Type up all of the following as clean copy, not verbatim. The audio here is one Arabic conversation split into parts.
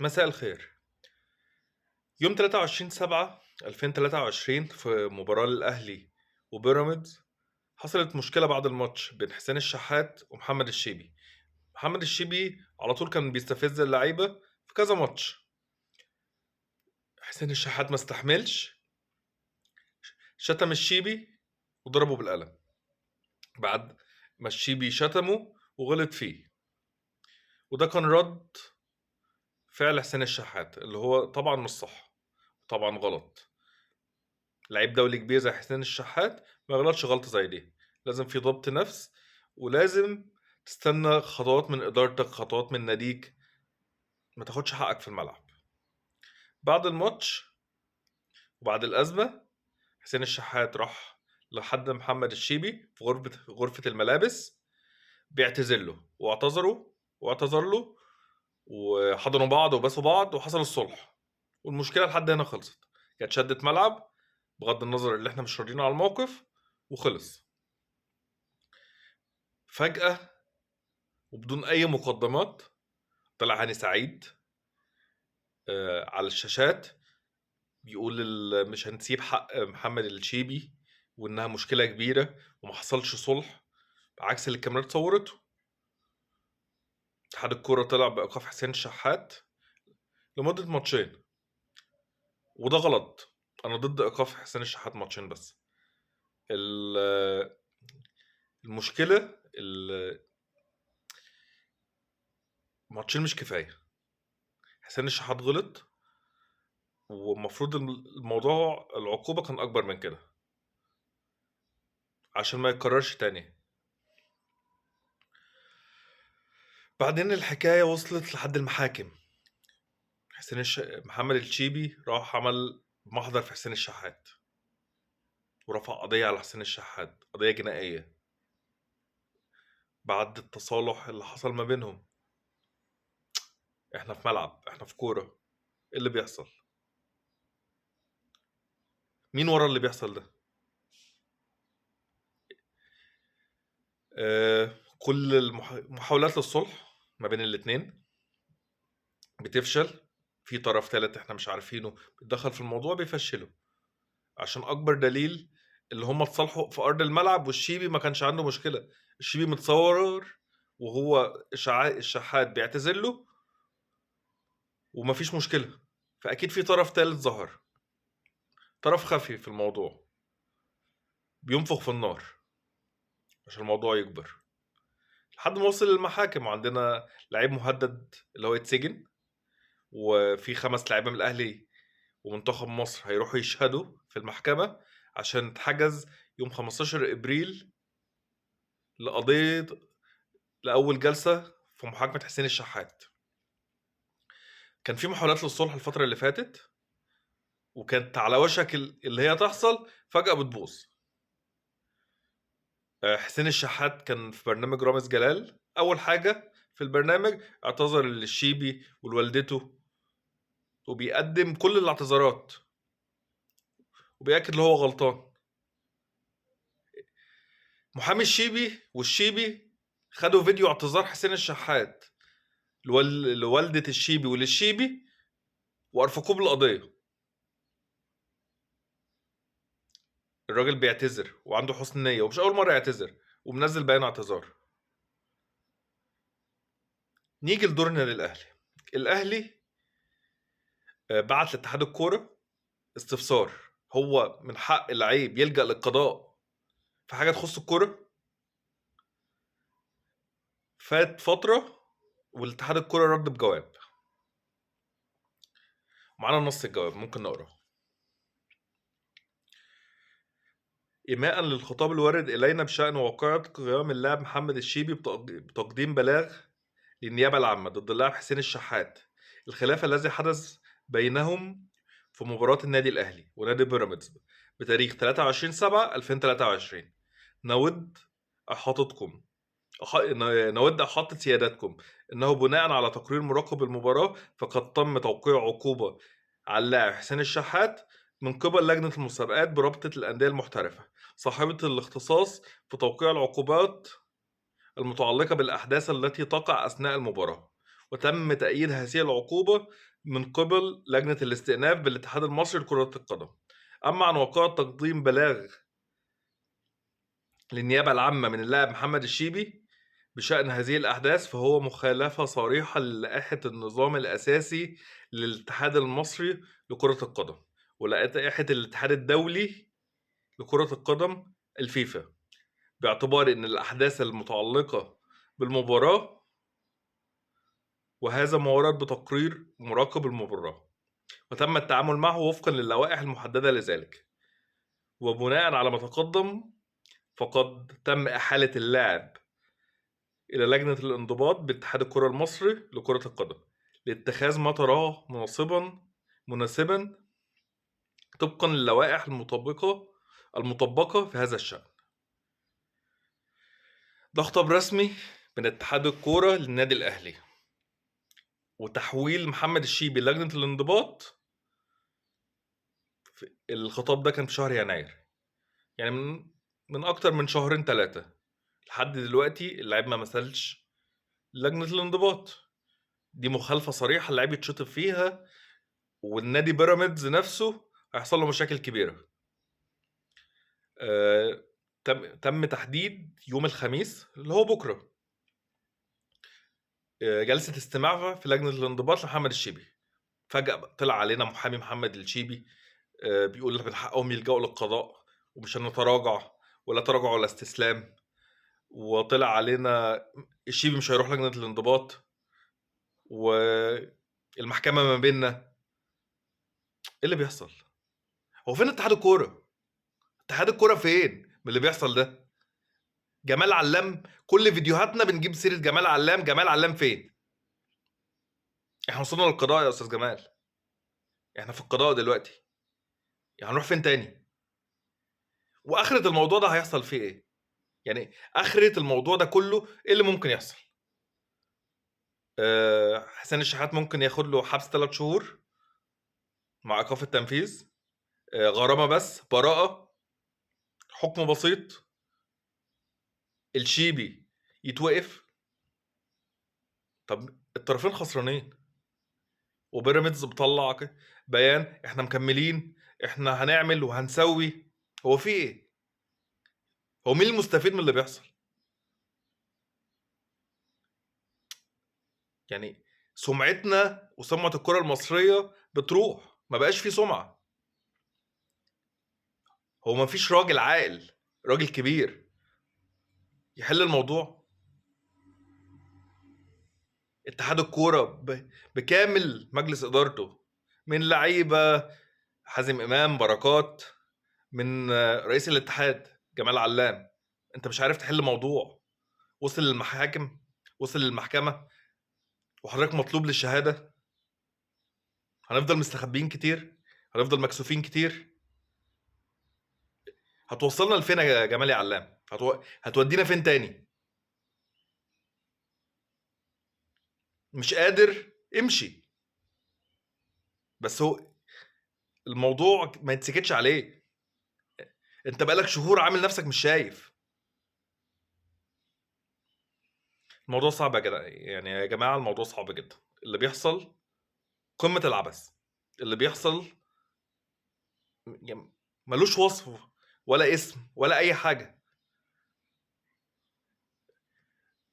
مساء الخير. يوم 23/7/2023 في مباراة للأهلي وبيراميدز حصلت مشكلة بعد الماتش بين حسين الشحات ومحمد الشيبي. محمد الشيبي على طول كان بيستفز اللعيبة في كذا ماتش. حسين الشحات ما استحملش، شتم الشيبي وضربه بالقلم بعد ما الشيبي شتمه وغلط فيه، وده كان رد فعل حسين الشحات اللي هو طبعا مش صح، طبعا غلط. لعيب دولي كبير زي حسين الشحات ما يغلطش غلطة زي دي. لازم في ضبط نفس، ولازم تستنى خطوات من إدارتك، خطوات من ناديك، ما تاخدش حقك في الملعب. بعد الماتش وبعد الأزمة حسين الشحات راح لحد محمد الشيبي في غرفة الملابس، بيعتذر له واعتذر له، وحضنوا بعض وباسوا بعض وحصل الصلح، والمشكلة لحد هنا خلصت. كانت شدة ملعب بغض النظر اللي احنا مش راضيين على الموقف، وخلص فجأة وبدون أي مقدمات. طلع هاني سعيد على الشاشات بيقول مش هنسيب حق محمد الشيبي، وإنها مشكلة كبيرة وما حصلش صلح عكس اللي الكاميرات صورته. اتحاد الكورة طلع بإيقاف حسين الشحات لمدة ماتشين، وده غلط. أنا ضد إيقاف حسين الشحات ماتشين بس. ال- المشكلة ماتشين مش كفاية. حسين الشحات غلط، والمفروض الموضوع العقوبة كان أكبر من كده عشان ما يتكررش تاني. بعدين الحكاية وصلت لحد المحاكم. محمد الشيبي راح عمل محضر في حسين الشحات ورفع قضية على حسين الشحات، قضية جنائية بعد التصالح اللي حصل ما بينهم. احنا في ملعب، احنا في كورة، ايه اللي بيحصل؟ مين ورا اللي بيحصل ده؟ كل محاولات للصلح ما بين الاتنين بتفشل. في طرف ثالث احنا مش عارفينه بيتدخل في الموضوع بيفشله، عشان اكبر دليل اللي هم اتصالحوا في ارض الملعب والشيبي ما كانش عنده مشكله. الشيبي متصور وهو الشحات بيعتذر له ومفيش مشكله. فاكيد في طرف ثالث ظهر، طرف خفي في الموضوع بينفخ في النار عشان الموضوع يكبر لحد ما وصل للمحاكم. وعندنا لعيب مهدد اللي هو يتسجن، وفي 5 لعيبه من الاهلي ومنتخب مصر هيروحوا يشهدوا في المحكمه عشان اتحجز يوم 15 ابريل لقضيه لأول جلسة في محاكمة حسين الشحات. كان في محاولات للصلح الفترة اللي فاتت، وكانت على وشك اللي هي تحصل، فجأة بتبوظ. حسين الشحات كان في برنامج رامز جلال، أول حاجة في البرنامج اعتذر للشيبي ولوالدته، وبيقدم كل الاعتذارات وبيأكد اللي هو غلطان. محامي الشيبي والشيبي خدوا فيديو اعتذار حسين الشحات لوالدة الشيبي وللشيبي وأرفقوه بالقضية. الراجل بيعتذر وعنده حسن نية ومش أول مرة يعتذر ومنزل بيان اعتذار. نيجي لدورنا للأهلي. الأهلي بعت لاتحاد الكورة استفسار، هو من حق اللعيب يلجأ للقضاء في حاجة تخص الكورة؟ فات فترة والاتحاد الكورة رد بجواب، معانا نص الجواب ممكن نقراه. إيماء للخطاب الوارد إلينا بشأن واقعة قيام اللاعب محمد الشيبي بتقديم بلاغ للنيابة العامة ضد اللاعب حسين الشحات، الخلاف الذي حدث بينهم في مباراة النادي الأهلي ونادي بيراميدز بتاريخ 23/7/2023. نود إحاطتكم نود إحاطة سيادتكم إنه بناء على تقرير مراقب المباراة فقد تم توقيع عقوبة على اللاعب حسين الشحات من قبل لجنة المسابقات برابطة الأندية المحترفة صاحبة الاختصاص في توقيع العقوبات المتعلقة بالأحداث التي تقع أثناء المباراة، وتم تأييد هذه العقوبة من قبل لجنة الاستئناف بالاتحاد المصري لكرة القدم. أما عن وقوع تقديم بلاغ للنيابة العامة من اللاعب محمد الشيبي بشأن هذه الأحداث، فهو مخالفة صريحة للائحة النظام الأساسي للاتحاد المصري لكرة القدم ولائحة الاتحاد الدولي لكرة القدم الفيفا، باعتبار أن الأحداث المتعلقة بالمباراة، وهذا ما ورد بتقرير مراقب المباراة، وتم التعامل معه وفقا للوائح المحددة لذلك. وبناء على ما تقدم، فقد تم إحالة اللاعب إلى لجنة الانضباط باتحاد الكرة المصري لكرة القدم لاتخاذ ما تراه مناسبا طبقا للوائح المطبقة في هذا الشأن. ده خطاب رسمي من اتحاد الكرة للنادي الأهلي، وتحويل محمد الشيبي لجنة الانضباط. الخطاب ده كان في شهر يناير، يعني من أكتر من 2-3 لحد دلوقتي اللاعب ما مثلش لجنة الانضباط. دي مخالفة صريحة اللاعب يتشطب فيها، والنادي بيراميدز نفسه هيحصل له مشاكل كبيرة. تم تحديد يوم الخميس اللي هو بكرة جلسة استماع في لجنة الانضباط لمحمد الشيبي. فجأة طلع علينا محامي محمد الشيبي بيقول من حقهم يلجأوا للقضاء ومش هنتراجع ولا تراجع ولا استسلام. وطلع علينا الشيبي مش هيروح لجنة الانضباط والمحكمة ما بيننا. ايه اللي بيحصل؟ هو فين اتحاد الكورة؟ اتحاد الكورة فين من اللي بيحصل ده؟ جمال علام، كل فيديوهاتنا بنجيب سيرة جمال علام. جمال علام فين؟ احنا وصلنا للقضاء يا استاذ جمال، احنا في القضاء دلوقتي، يعني هنروح فين تاني؟ واخرة الموضوع ده هيحصل فيه ايه؟ يعني اخرة الموضوع ده كله ايه اللي ممكن يحصل؟ حسين الشحات ممكن ياخد له حبس 3 شهور مع ايقاف التنفيذ، غرامة بس، براءة، حكم بسيط، الشيبي يتوقف. طب الطرفين خسرانين، وبيراميدز بطلع بيان احنا مكملين، احنا هنعمل وهنسوي. هو في ايه؟ هو مين المستفيد من اللي بيحصل؟ يعني سمعتنا وسمعة الكرة المصرية بتروح، ما بقاش في سمعة. هو ما فيش راجل عاقل، راجل كبير يحل الموضوع؟ اتحاد الكورة بكامل مجلس إدارته، من لعيبة حازم إمام، بركات، من رئيس الاتحاد جمال علام، انت مش عارف تحل موضوع وصل للمحاكم، وصل للمحكمة، وحضرتك مطلوب للشهادة. هنفضل مستخبيين كتير؟ هنفضل مكسوفين كتير؟ هتوصلنا لفين يا جمال يا علام؟ هتودينا فين تاني؟ مش قادر امشي. بس هو الموضوع ما يتسكتش عليه، انت بقالك شهور عامل نفسك مش شايف. الموضوع صعب يا جدع، يعني يا جماعة الموضوع صعب جدا. اللي بيحصل قمة العبث، اللي بيحصل يعني ملوش وصف ولا اسم ولا اي حاجة.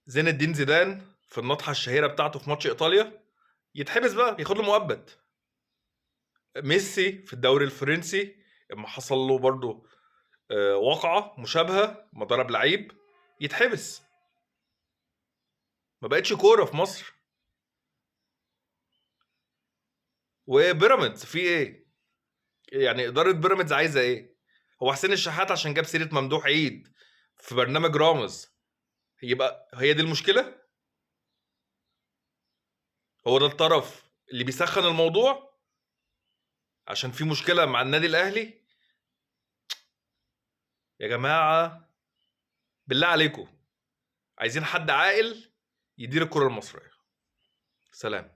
زين الدين زيدان في النطحة الشهيرة بتاعته في ماتش ايطاليا يتحبس بقى، ياخد له مؤبد. ميسي في الدوري الفرنسي اما حصل له برضو واقعة مشابهة، ما ضرب لعيب، يتحبس. ما بقتش كورة في مصر. وبيراميدز في ايه؟ يعني إدارة بيراميدز عايزة ايه؟ هو حسين الشحات عشان جاب سيرة ممدوح عيد في برنامج رامز يبقى هي دي المشكلة؟ هو ده الطرف اللي بيسخن الموضوع عشان في مشكلة مع النادي الأهلي؟ يا جماعة بالله عليكم، عايزين حد عاقل يدير الكرة المصرية. سلام.